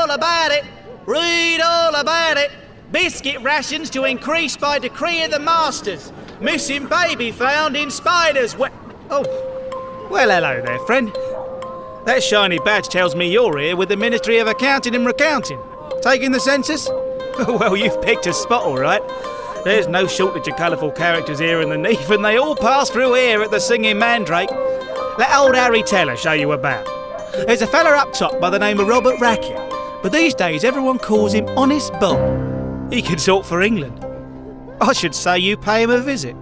all about it. Read all about it. Biscuit rations to increase by decree of the masters. Missing baby found in spiders. Oh, well, hello there, friend. That shiny badge tells me you're here with the Ministry of Accounting and Recounting. Taking the census? Well, you've picked a spot, all right. There's no shortage of colourful characters here in the NEATH, and they all pass through here at the Singing Mandrake. Let old Harry Teller show you about. There's a fella up top by the name of Robert Rackett, but these days everyone calls him Honest Bob. He can sort for England. I should say you pay him a visit.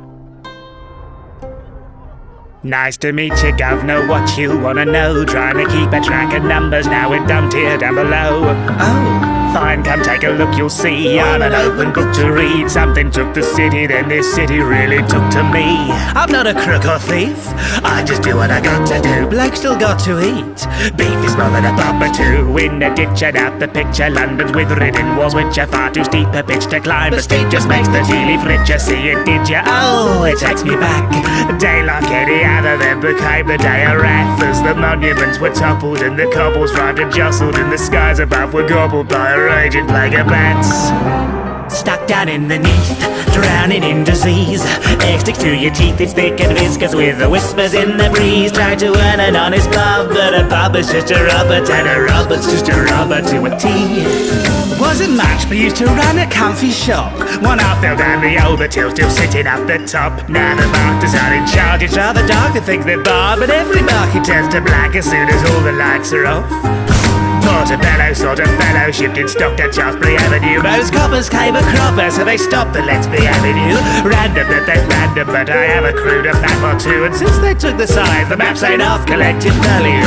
Nice to meet you, Governor. What you wanna know? Trying to keep a track of numbers, now we're dumped here down below. Oh, fine, come take a look, you'll see. I'm an open book to read. Something took the city, then this city really took to me. I'm not a crook or thief, I just do what I got to do. Bloke still got to eat. Beef is more than a bob or two. In a ditch and out the picture, London's with ridden walls which are far too steep a pitch to climb. But steep just makes the tea leaf richer, see it, did ya? Oh, it takes me back. A day like any other then became the day of wrath, as the monuments were toppled and the cobbles round and jostled, and the skies above were gobbled by a raging plague of bats. Stuck down in the NEATH, drowning in disease. Egg sticks to your teeth, it's thick and viscous with the whispers in the breeze. Try to earn an honest bob, but a bob is just a Robert, and a Robert's just a Robert to a T. Wasn't much, but used to run a comfy shop. One half fell down the old till still sitting up the top. Now the marketers are in charge, it's rather dark to think they're barred, but every market turns to black as soon as all the lights are off. Portobello sort of fellowshipped in stock at Shaftesbury Avenue. Most coppers came a cropper, so they stopped the Let's Be Avenue. Random that they're random, but I have accrued a map or two, and since they took the signs, the maps ain't off collecting value.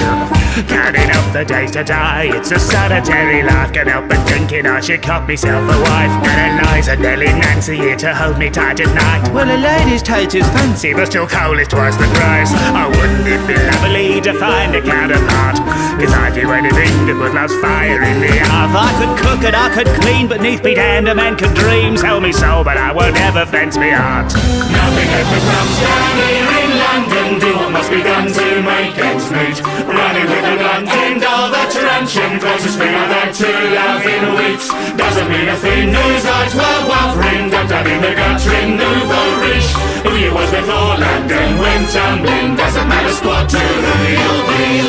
Counting up the days to die, it's a solitary life. Can't help but thinking I should cop myself a wife. And Eliza, Nelly, Nancy here to hold me tight at night. Well, a lady's toter's fancy, but still coal is twice the price. Oh, wouldn't it be lovely to find a counterpart? Cause I'd do anything to put love's fire in the hearth. I could cook and I could clean, but neath me hand a man could dream. Sell me soul, but I won't ever fence me heart. Nothing ever comes down here in London. Do what must be done to make ends meet. Running with the blunt end of the truncheon, closest thing I've had to love in weeks. Doesn't mean a thing, news lights were waffling. Dumped up in the gutter in nouveau riche. Who you was before London went tumbling. Doesn't matter squat to who you'll be.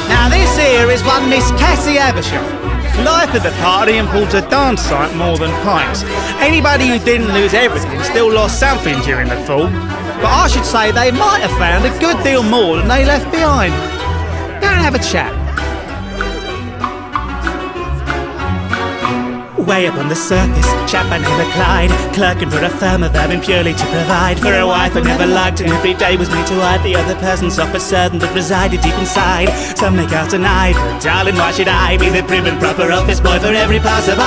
Now this here is one Miss Cassie Abersham. Life of the party and pulls a dance site more than pints. Anybody who didn't lose everything still lost something during the fall. But I should say they might have found a good deal more than they left behind. Go and have a chat. Way up on the surface, chap I never Clyde, clerking for a firm of vermin purely to provide for a wife I never liked, and every day was made to hide the other person's soft certain that resided deep inside. Some make out denied, but darling, why should I be the prim and proper office boy for every passerby?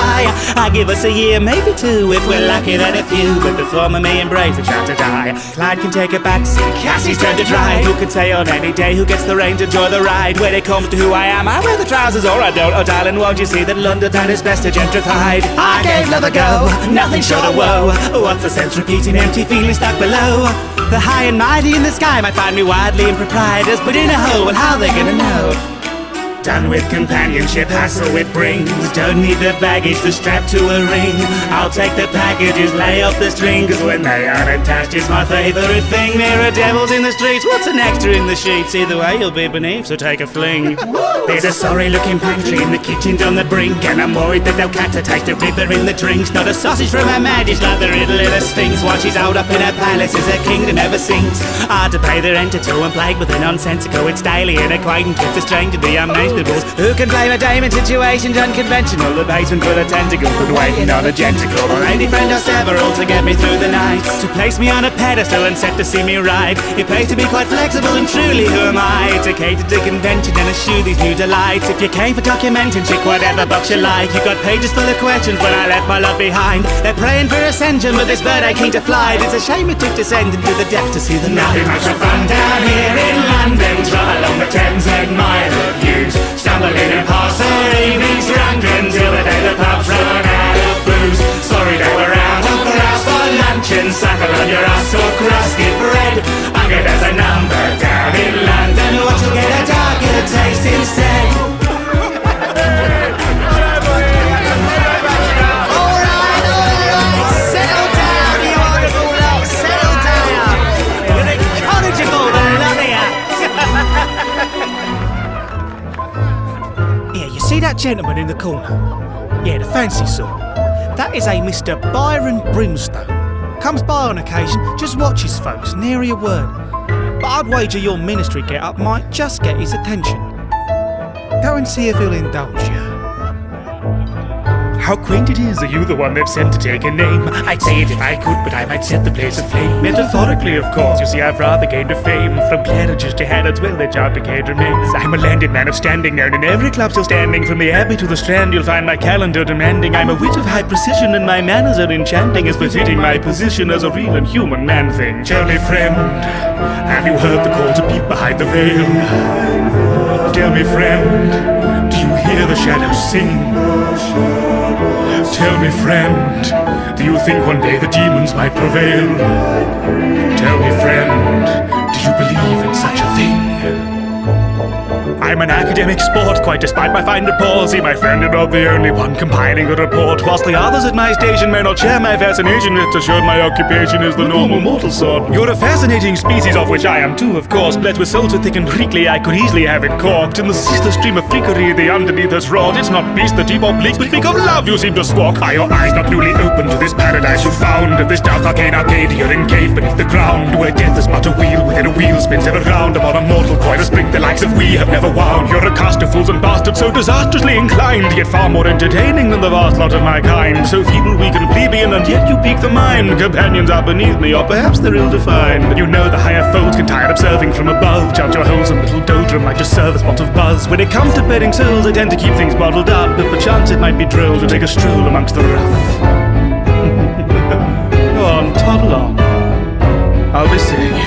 I give us a year, maybe two, if we're lucky then a few, but the former me and brave are trapped to die. Clyde can take a backseat, Cassie's turn to dry. Who can say on any day who gets the reins to enjoy the ride? When it comes to who I am, I wear the trousers or I don't. Oh darling, won't you see that London town is best to gentrify? I gave love a go, nothing short of woe. What's the sense repeating empty feelings stuck below? The high and mighty in the sky might find me widely improprietous, but in a hole, well how they gonna know? Done with companionship, hassle it brings. Don't need the baggage, the strap to a ring. I'll take the packages, lay off the string, cause when they aren't attached it's my favourite thing. There are devils in the streets, what's an extra in the sheets? Either way you'll be beneath, so take a fling. There's a sorry looking pantry in the kitchen's on the brink, and I'm worried that they'll catch a taste of river in the drinks. Not a sausage from her majesty, like the riddle in a sphinx. While she's out up in her palace as her kingdom never sinks. Hard to pay the rent to and plagued with a nonsensical. It's daily an acquaintance, it's a stranger to the unnamed. Who can blame a dame in situations unconventional? The basement full of tentacles, but waiting on a genticle. A lady friend or several to get me through the night, to place me on a pedestal and set to see me ride. It pays to be quite flexible, and truly who am I to cater to convention and eschew these new delights? If you came for documenting, chick, whatever box you like. You got pages full of questions, but I left my love behind. They're praying for ascension, but this bird ain't keen to fly. It's a shame it took descend into the depths to see the night. Nothing much of fun down here in London. Trot along the Thames, admire the views. Stumbling and past their evenings drunk until the day the pubs run out of booze. Sorry that we're out of grass for luncheon. Suckle on your ass or crusty bread. Hunger does a number down in London. Watch you get a darker taste instead. gentleman in the corner. Yeah, the fancy sort. That is a Mr. Byron Brimstone. Comes by on occasion, just watches folks, nary a word. But I'd wager your ministry get-up might just get his attention. Go and see if he'll indulge you. How quaint it is, are you the one they've sent to take a name? I'd say it if I could, but I might set the place aflame. Metaphorically, of course, you see I've rather gained a fame. From Claridge's to Harrods, well, their job decayed remains. I'm a landed man of standing, known in every club still standing. From the Abbey to the Strand, you'll find my calendar demanding. I'm a wit of high precision, and my manners are enchanting, as befitting my position as a real and human man thing. Tell me, friend, have you heard the call to peep behind the veil? Tell me, friend, do you hear the shadows sing? Tell me, friend, do you think one day the demons might prevail? Tell me, friend, do you believe in such a thing? I'm an academic sport, quite despite my fine palsy. My friend, you're not the only one compiling a report. Whilst the others at my station may not share my fascination, it's assured my occupation is the normal mortal sort. You're a fascinating species, of which I am too, of course. Blessed with soul so thick and prickly, I could easily have it corked. In the ceaseless stream of freakery the underneath has wrought. It's not beast, the deep obliques, but speak of love you seem to squawk. Are your eyes not newly open to this paradise you found? This dark arcane Arcadia encaved beneath the ground, where death is but a wheel within a wheel spins ever round upon a mortal coil, a spring the likes of we have never wound. You're a cast of fools and bastards so disastrously inclined, yet far more entertaining than the vast lot of my kind. So feeble, weak and plebeian, and yet you pique the mind. Companions are beneath me, or perhaps they're ill-defined. You know the higher folds can tire observing from above. Judge your holes and little doldrum might just serve a spot of buzz. When it comes to bedding souls, I tend to keep things bottled up, but perchance it might be drilled to take a stroll amongst the rough. Go on, toddle on. I'll be seeing you.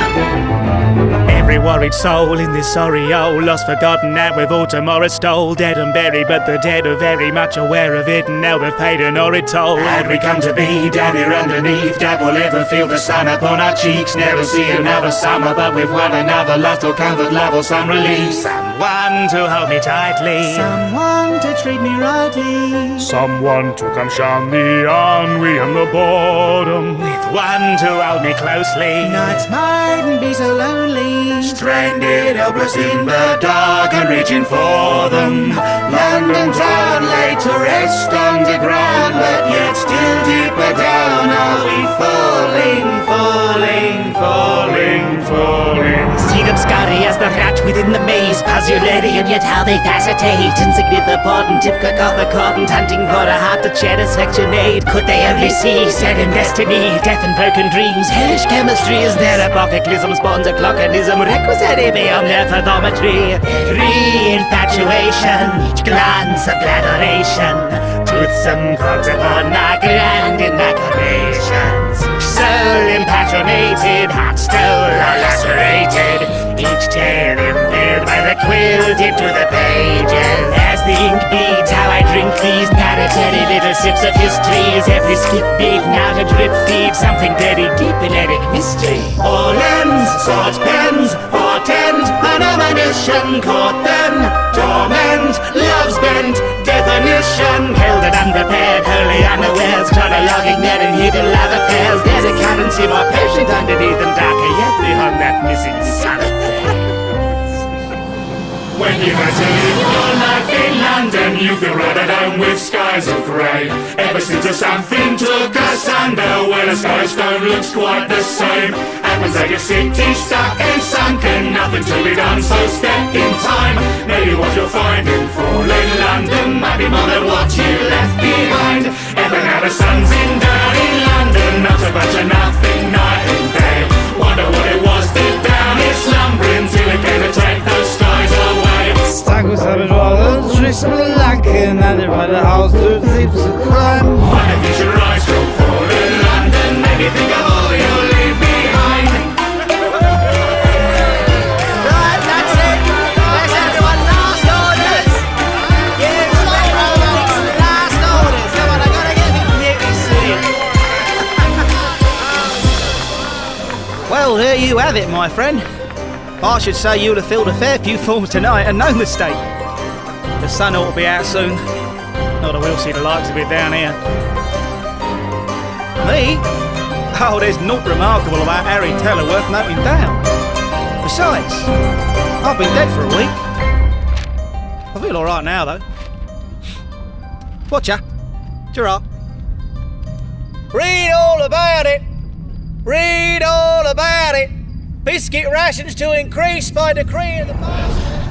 Every worried soul in this sorry old lost forgotten that we've all tomorrow stole. Dead and buried, but the dead are very much aware of it, and now they've paid an horrid toll. Had we come to be down here underneath, that we'll ever feel the sun upon our cheeks. Never see another summer, but with one another lost or comfort, love or some relief. Someone to hold me tightly, someone to treat me rightly, someone to come shun the ennui and the boredom, with one to hold me closely. Nights mightn't be so lonely, stranded, helpless in the dark and reaching for them. London town laid to rest underground, but yet still deeper down are we falling, falling, falling, falling. See them scurry as the rat within the maze, puzzulary and yet how they facilitate. Insignificant, if cacophocant, hunting for a heart to shed a sectionade. Could they only see set in destiny, death and broken dreams? Hellish chemistry is their apocalypse, spawns a clockanism, requisite beyond their pathometry. Every infatuation, each glance of adoration, toothsome cogs upon our grand imaginations. Soul impassionated, heart stole or lacerated, each tale impaled by the quill dipped to the pages. As the ink bleeds, how I drink these narrative little sips of histories. Every skip beat now to drip feed something very deep in epic mystery. All ends, swords, pens, portend, anomalation caught them. Torment, love's bent, definition, held and unprepared, wholly unawares, chronologic net and hidden love affairs. There's a currency more patient underneath and darker yet beyond that missing sun. When you had to live your life in London, you feel right at home with skies of grey. Ever since a something took us under, well, a sky stone looks quite the same. Happens that your city's stuck and sunken, nothing to be done, so step in time. Maybe what you'll find in fallen London might be more than what you left behind. Ever now the sun's in down in London, not a bunch of nothing night and day. Wonder what it was deep down in slumbering till it came to take those skies away. Stuck with savage waters, tricks with luck, and I by the house to sleep to climb. Wonder if you should rise from fallen London, maybe think of all you'll leave behind. Right, that's it. There's everyone. Last orders. Yeah, last orders. Come on, I gotta get the computer soon. Well, there you have it, my friend. I should say you'll have filled a fair few forms tonight, and no mistake. The sun ought to be out soon. Not that we'll see the likes of it down here. Me? Oh, there's naught remarkable about Harry Teller worth noting down. Besides, I've been dead for a week. I feel alright now, though. Watcha. Ta-ra. Read all about it. Read all about it. Biscuit rations to increase by decree of the master.